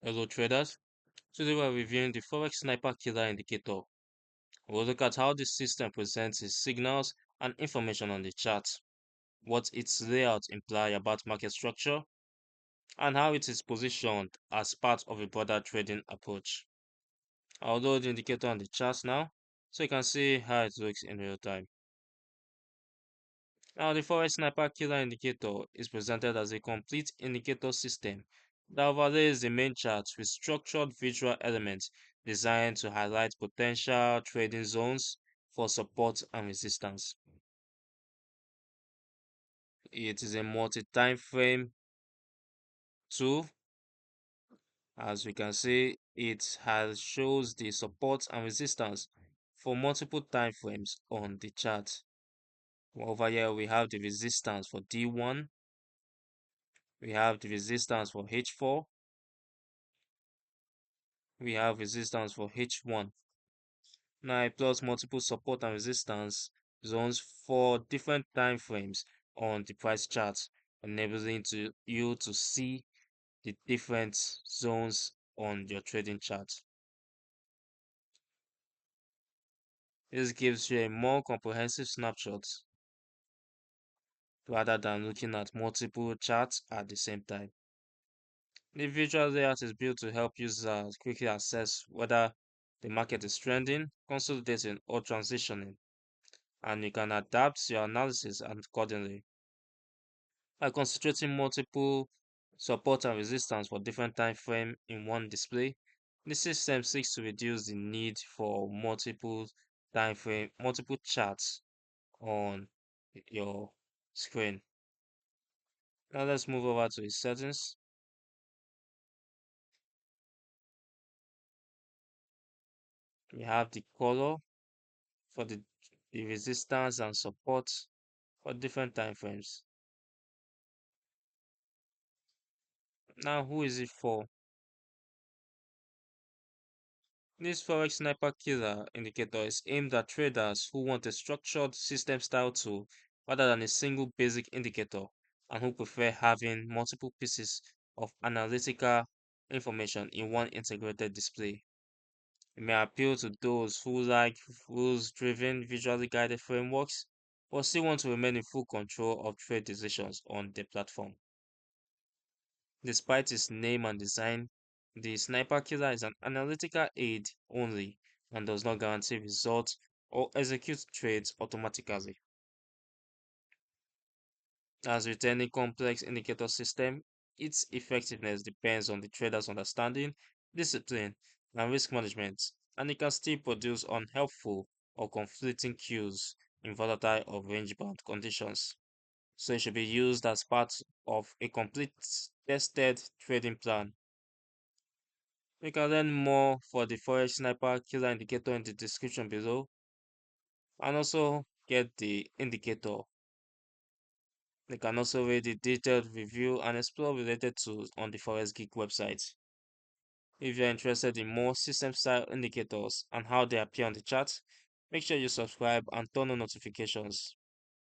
Hello traders, today we're reviewing the Forex Sniper Killer Indicator. We'll look at how this system presents its signals and information on the chart, what its layout imply about market structure, and how it is positioned as part of a broader trading approach. I'll load the indicator on the chart now, so you can see how it looks in real time. Now the Forex Sniper Killer Indicator is presented as a complete indicator system that overlays the main chart with structured visual elements designed to highlight potential trading zones for support and resistance. It is a multi-time frame tool. As we can see, it has shows the support and resistance for multiple time frames on the chart. Over here we have the resistance for D1, we have the resistance for H4, we have resistance for H1. Now it plots multiple support and resistance zones for different time frames on the price chart, enabling you to see the different zones on your trading chart. This gives you a more comprehensive snapshot rather than looking at multiple charts at the same time. The visual layout is built to help users quickly assess whether the market is trending, consolidating, or transitioning, and you can adapt your analysis accordingly. By concentrating multiple support and resistance for different time frame in one display, the system seeks to reduce the need for multiple charts on your screen. Now let's move over to the settings. We have the color for the resistance and support for different time frames. Now, who is it for? This Forex Sniper Killer Indicator is aimed at traders who want a structured system style tool rather than a single basic indicator and who prefer having multiple pieces of analytical information in one integrated display. It may appeal to those who like rules-driven, visually guided frameworks, but still want to remain in full control of trade decisions on the platform. Despite its name and design, the Sniper Killer is an analytical aid only and does not guarantee results or execute trades automatically. As with any complex indicator system, its effectiveness depends on the trader's understanding, discipline, and risk management, and it can still produce unhelpful or conflicting cues in volatile or range-bound conditions. So it should be used as part of a complete tested trading plan. You can learn more for the Forex Sniper Killer Indicator in the description below, and also get the indicator. You can also read the detailed review and explore related tools on the Forex Geek website. If you're interested in more system style indicators and how they appear on the chart, make sure you subscribe and turn on notifications.